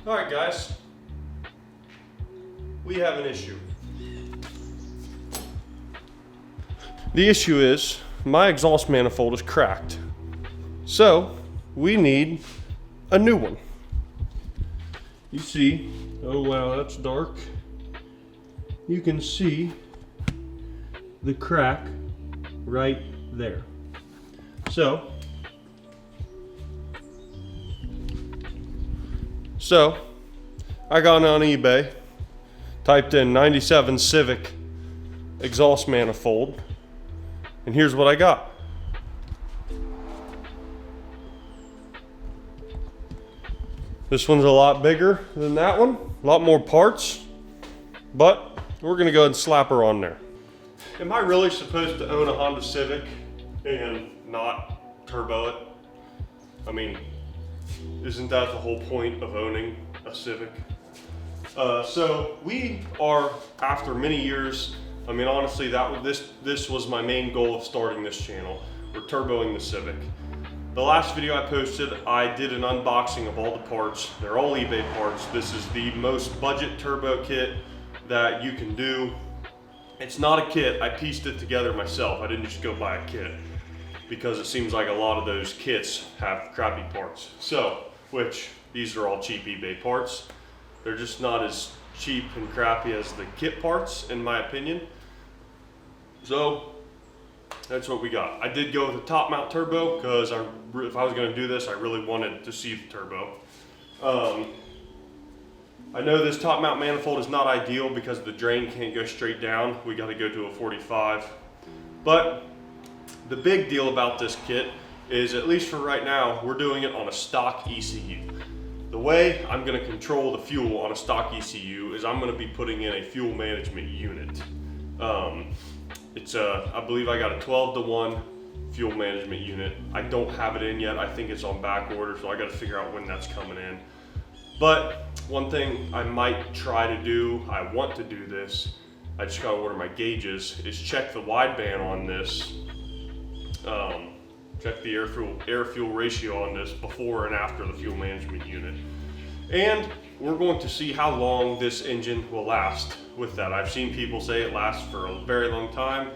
Alright guys, we have an issue. The issue is my exhaust manifold is cracked. So we need a new one. You see, oh wow, that's dark. You can see the crack right there. So I got on eBay, typed in 97 Civic exhaust manifold, and here's what I got. This one's a lot bigger than that one, a lot more parts, but we're gonna go ahead and slap her on there. Am I really supposed to own a Honda Civic and not turbo it? I mean, isn't that the whole point of owning a Civic? So we are, after many years, I mean honestly, this was my main goal of starting this channel. We're turboing the Civic. The last video I posted, I did an unboxing of all the parts. They're all eBay parts. This is the most budget turbo kit that you can do. It's not a kit, I pieced it together myself. I didn't just go buy a kit, because it seems like a lot of those kits have crappy parts. So, which these are all cheap eBay parts. They're just not as cheap and crappy as the kit parts, in my opinion. So that's what we got. I did go with a top mount turbo because if I was going to do this, I really wanted to see the turbo. I know this top mount manifold is not ideal because the drain can't go straight down. We got to go to a 45. But the big deal about this kit is, at least for right now, we're doing it on a stock ECU. The way I'm going to control the fuel on a stock ECU is I'm going to be putting in a fuel management unit. I believe I got a 12-to-1 fuel management unit. I don't have it in yet. I think it's on back order, so I got to figure out when that's coming in. But one thing I might try to do, I want to do this, I just got to order my gauges, is check the wideband on this. Check the air-fuel ratio on this before and after the fuel management unit. And we're going to see how long this engine will last with that. I've seen people say it lasts for a very long time.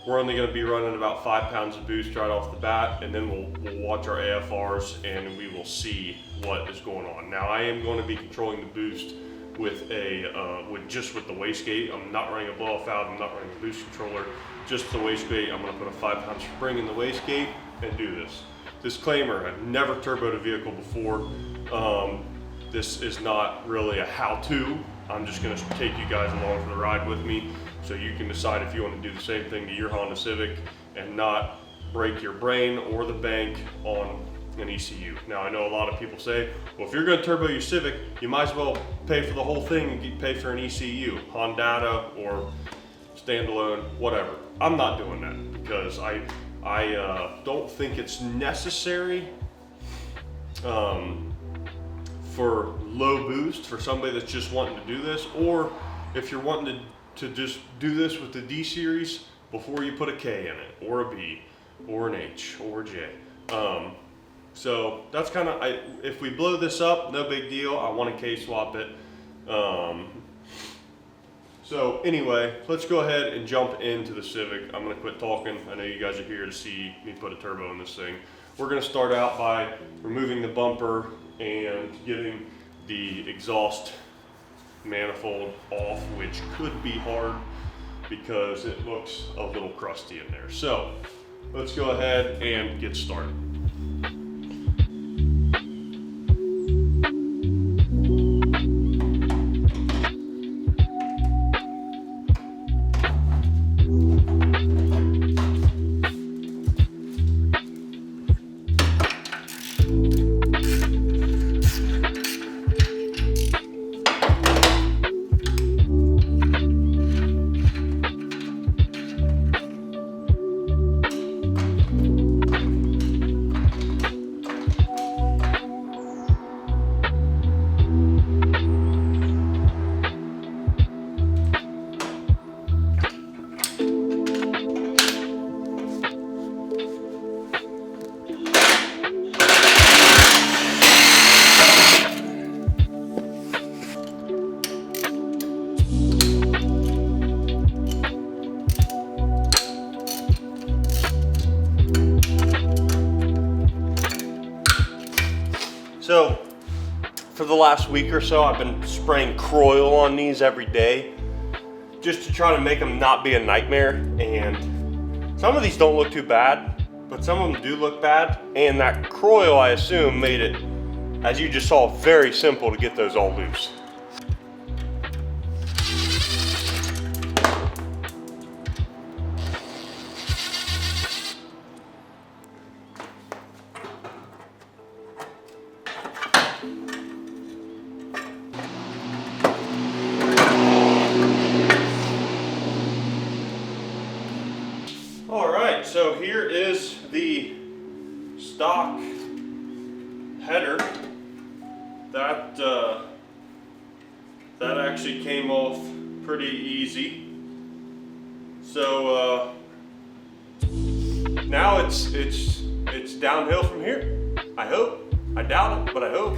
We're only going to be running about 5 pounds of boost right off the bat, and then we'll watch our AFRs and we will see what is going on. Now I am going to be controlling the boost with just the wastegate. I'm not running a blow-off valve, I'm not running a boost controller, just the wastegate. I'm going to put a 5-pound spring in the wastegate and do this. Disclaimer, I've never turboed a vehicle before. This is not really a how-to. I'm just going to take you guys along for the ride with me so you can decide if you want to do the same thing to your Honda Civic and not break your brain or the bank on an ECU. Now I know a lot of people say, well, if you're going to turbo your Civic, you might as well pay for the whole thing and pay for an ECU, Honda or standalone, whatever. I'm not doing that because I don't think it's necessary for low boost for somebody that's just wanting to do this, or if you're wanting to just do this with the D series before you put a K in it, or a B, or an H, or a J. So that's kind of, if we blow this up, no big deal. I want to K swap it. So anyway, let's go ahead and jump into the Civic. I'm going to quit talking. I know you guys are here to see me put a turbo in this thing. We're going to start out by removing the bumper and getting the exhaust manifold off, which could be hard because it looks a little crusty in there. So let's go ahead and get started. So for the last week or so, I've been spraying Croil on these every day just to try to make them not be a nightmare. And some of these don't look too bad, but some of them do look bad. And that Croil, I assume, made it, as you just saw, very simple to get those all loose. Alright, so here is the stock header. That actually came off pretty easy. So now it's downhill from here. I hope. I doubt it, but I hope.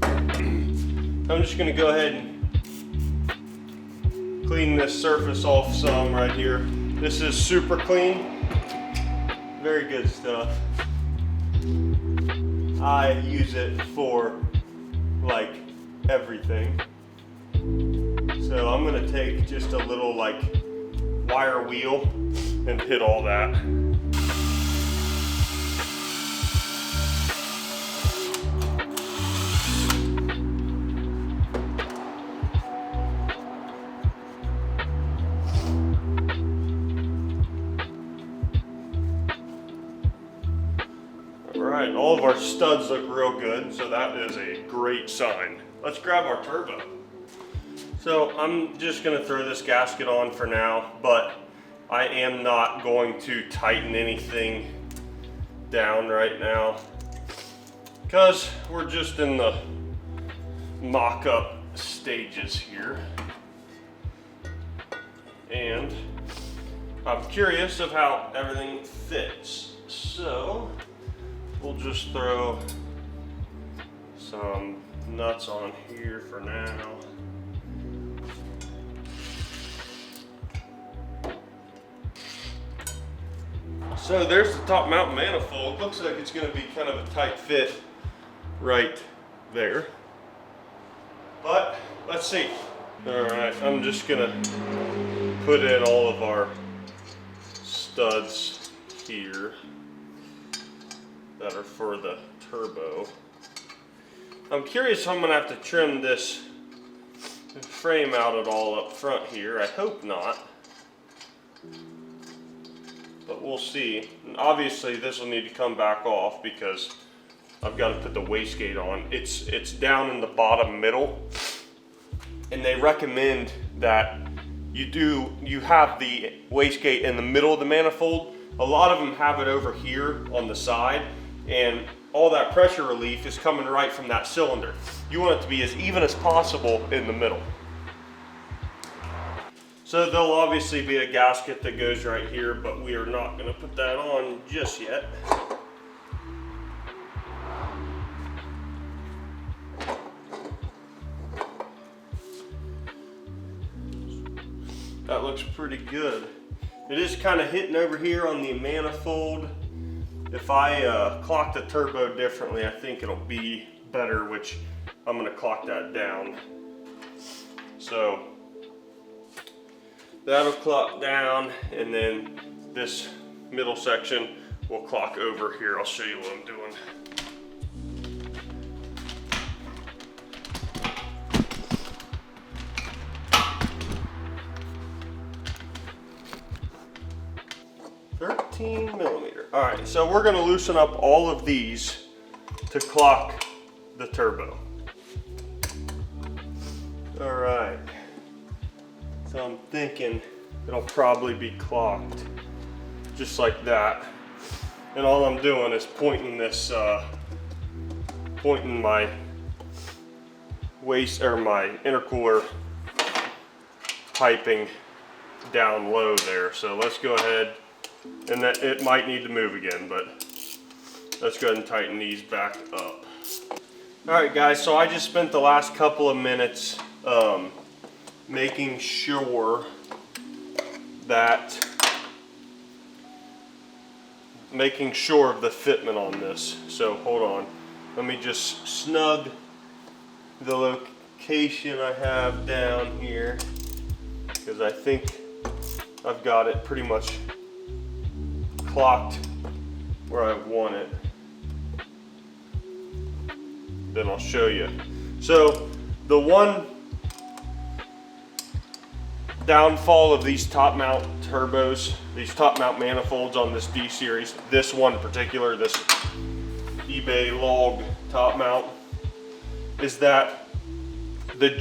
I'm just gonna go ahead and clean this surface off some right here. This is super clean, very good stuff. I use it for like everything. So I'm gonna take just a little like wire wheel and hit all that. Alright, all of our studs look real good, so that is a great sign. Let's grab our turbo. So I'm just going to throw this gasket on for now, but I am not going to tighten anything down right now because we're just in the mock-up stages here. And I'm curious of how everything fits. So we'll just throw some nuts on here for now. So there's the top mount manifold. Looks like it's going to be kind of a tight fit right there. But let's see. Alright, I'm just going to put in all of our studs here that are for the turbo. I'm curious if I'm going to have to trim this frame out at all up front here. I hope not, but we'll see. And obviously this will need to come back off because I've got to put the wastegate on. It's down in the bottom middle, and they recommend that you have the wastegate in the middle of the manifold. A lot of them have it over here on the side, and all that pressure relief is coming right from that cylinder. You want it to be as even as possible in the middle. So there'll obviously be a gasket that goes right here, but we are not going to put that on just yet. That looks pretty good. It is kind of hitting over here on the manifold. If I clock the turbo differently, I think it'll be better, which I'm going to clock that down. So that'll clock down, and then this middle section will clock over here. I'll show you what I'm doing. Millimeter. All right, so we're going to loosen up all of these to clock the turbo. All right, so I'm thinking it'll probably be clocked just like that, and all I'm doing is pointing this, pointing my my intercooler piping down low there. So let's go ahead. And that it might need to move again, but let's go ahead and tighten these back up. Alright guys, so I just spent the last couple of minutes making sure of the fitment on this. So hold on. let me just snug the location I have down here, because I think I've got it pretty much clocked where I want it. Then I'll show you. So the one downfall of these top mount turbos, these top mount manifolds on this D series, this one in particular, this eBay log top mount, is that the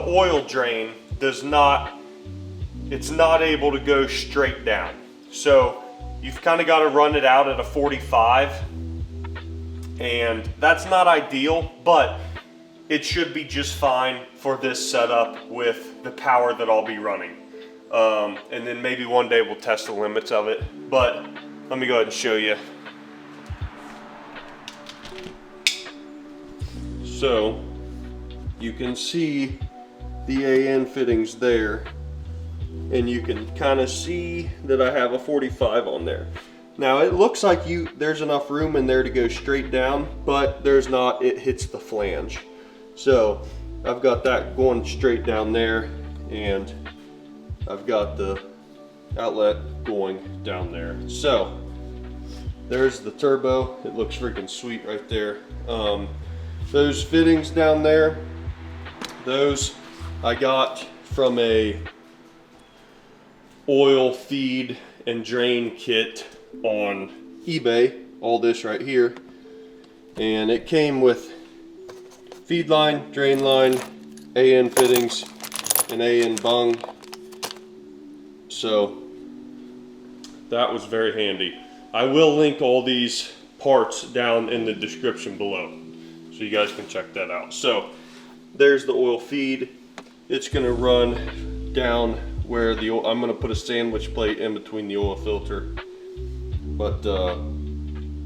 oil drain does not, it's not able to go straight down. So you've kind of got to run it out at a 45, and that's not ideal, but it should be just fine for this setup with the power that I'll be running. And then maybe one day we'll test the limits of it, but let me go ahead and show you. So you can see the AN fittings there, and you can kind of see that I have a 45 on there. Now it looks like there's enough room in there to go straight down, but there's not, it hits the flange. So I've got that going straight down there, and I've got the outlet going down there. So there's the turbo. It looks freaking sweet right there. Those fittings down there, those I got from a oil feed and drain kit on eBay, all this right here, and it came with feed line, drain line, AN fittings, and AN bung. So that was very handy. I will link all these parts down in the description below, so you guys can check that out. So there's the oil feed. It's gonna run down where the oil, I'm gonna put a sandwich plate in between the oil filter. But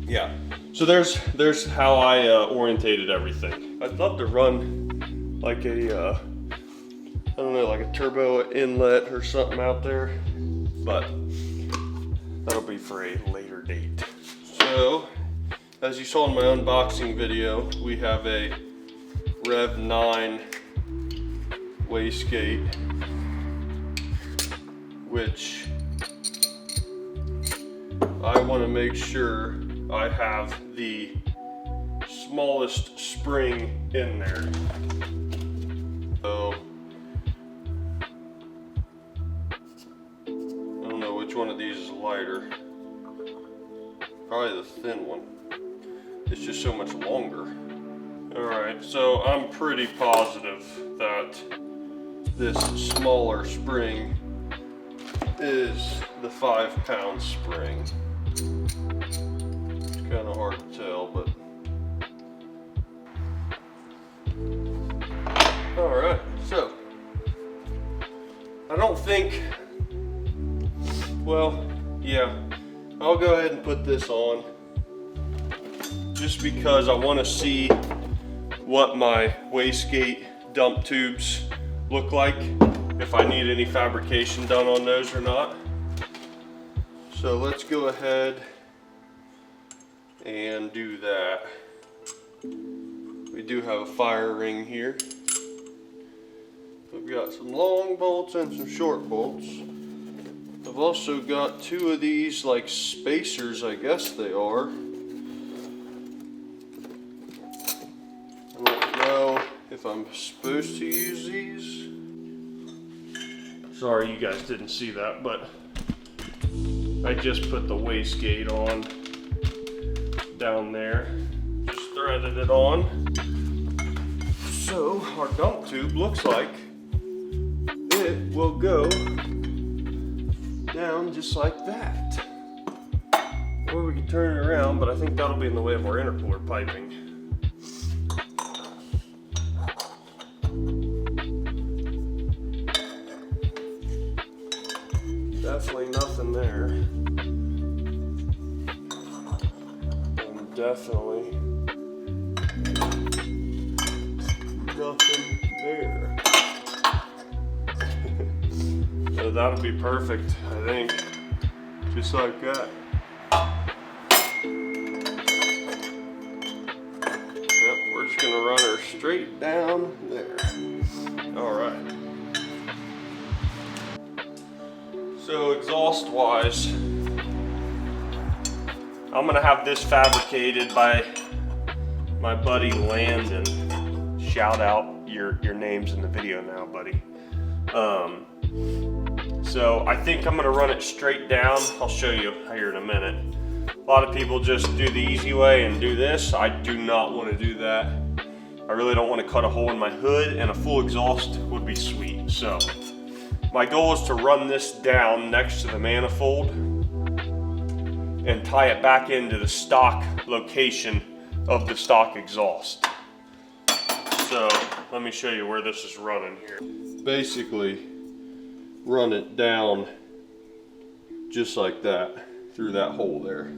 yeah, so there's how I orientated everything. I'd love to run like a, I don't know, like a turbo inlet or something out there, but that'll be for a later date. So, as you saw in my unboxing video, we have a Rev 9 wastegate, which I want to make sure I have the smallest spring in there. So I don't know which one of these is lighter. Probably the thin one. It's just so much longer. Alright, so I'm pretty positive that this smaller spring is the 5-pound spring. It's kind of hard to tell, but alright, so I don't think, well, yeah, I'll go ahead and put this on just because I want to see what my wastegate dump tubes look like, if I need any fabrication done on those or not. So let's go ahead and do that. We do have a fire ring here. I've got some long bolts and some short bolts. I've also got 2 of these like spacers, I guess they are. I don't know if I'm supposed to use these. Sorry you guys didn't see that, but I just put the wastegate on down there. Just threaded it on. So our dump tube looks like it will go down just like that. Or we can turn it around, but I think that'll be in the way of our intercooler piping. Definitely nothing there. And definitely nothing there. So that'll be perfect, I think. Just like that. straight down there. All right. So exhaust wise, I'm gonna have this fabricated by my buddy Landon. Shout out your names in the video now, buddy. So I think I'm gonna run it straight down. I'll show you here in a minute. A lot of people just do the easy way and do this. I do not want to do that. I really don't want to cut a hole in my hood, and a full exhaust would be sweet. So my goal is to run this down next to the manifold and tie it back into the stock location of the stock exhaust. So let me show you where this is running here. Basically, run it down just like that through that hole there.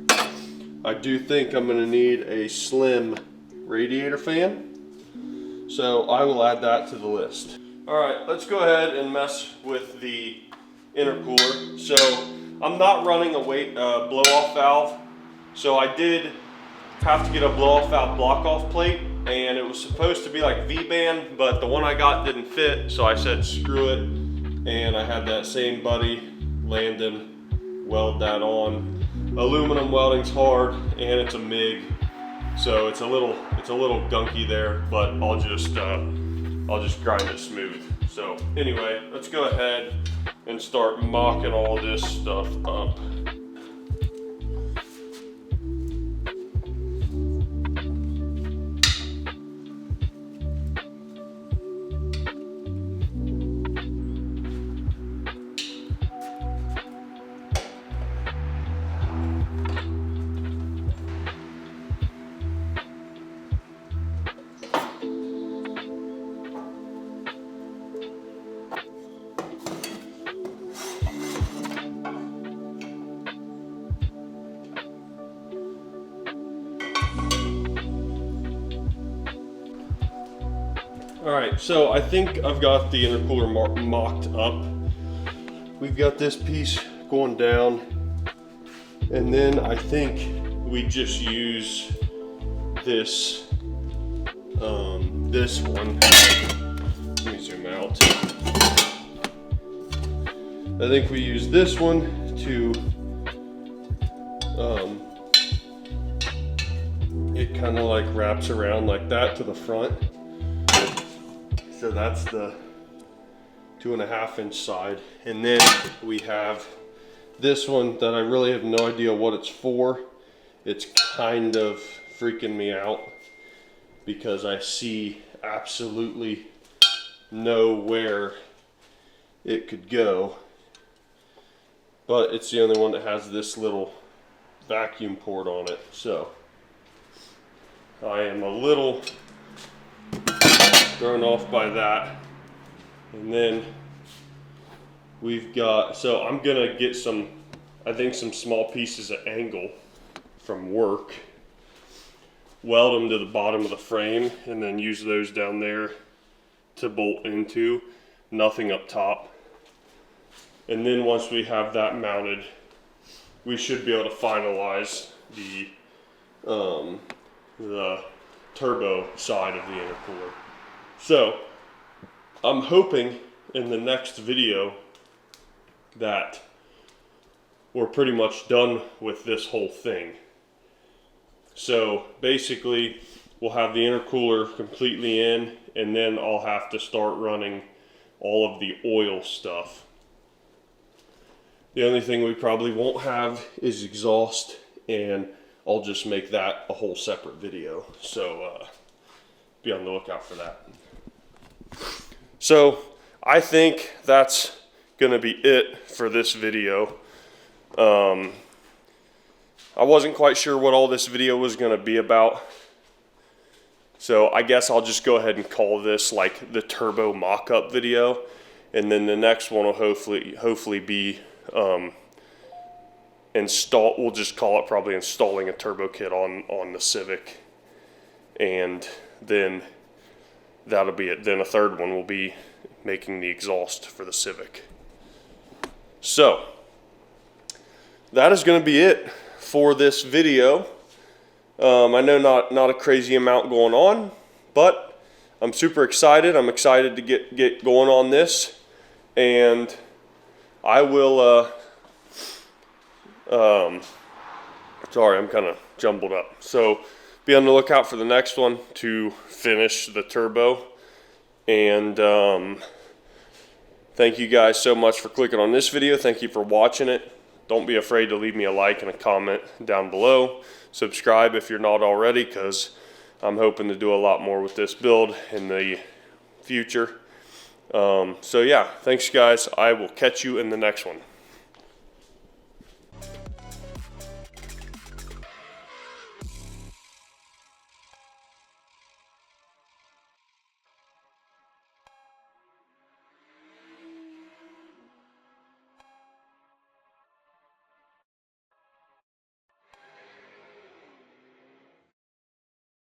I do think I'm going to need a slim radiator fan, so I will add that to the list. All right, let's go ahead and mess with the intercooler. So I'm not running a blow-off valve, so I did have to get a blow-off valve block-off plate, and it was supposed to be like V-band, but the one I got didn't fit, so I said screw it, and I had that same buddy, Landon, weld that on. Aluminum welding's hard, and it's a MIG, so it's a little gunky there, but I'll just grind it smooth. So anyway, let's go ahead and start mocking all this stuff up. Alright, so I think I've got the intercooler mocked up. We've got this piece going down, and then I think we just use this this one. Let me zoom out. I think we use this one to it kind of like wraps around like that to the front. So that's the 2.5 inch side. And then we have this one that I really have no idea what it's for. It's kind of freaking me out because I see absolutely nowhere it could go. But it's the only one that has this little vacuum port on it. So I am a little thrown off by that. And then we've got, so I'm gonna get some, I think some small pieces of angle from work, weld them to the bottom of the frame, and then use those down there to bolt into, nothing up top. And then once we have that mounted, we should be able to finalize the turbo side of the intercooler. So I'm hoping in the next video that we're pretty much done with this whole thing. So basically we'll have the intercooler completely in, and then I'll have to start running all of the oil stuff. The only thing we probably won't have is exhaust, and I'll just make that a whole separate video. So be on the lookout for that. So I think that's gonna be it for this video. I wasn't quite sure what all this video was gonna be about, so I guess I'll just go ahead and call this like the turbo mock-up video, and then the next one will hopefully be we'll just call it probably installing a turbo kit on the Civic, and then that'll be it. Then a third one will be making the exhaust for the Civic. So that is going to be it for this video. I know not a crazy amount going on, but I'm super excited. I'm excited to get going on this, and I will, sorry, I'm kind of jumbled up. So be on the lookout for the next one to finish the turbo. And thank you guys so much for clicking on this video. Thank you for watching it. Don't be afraid to leave me a like and a comment down below. Subscribe if you're not already, because I'm hoping to do a lot more with this build in the future. So yeah, thanks guys. I will catch you in the next one.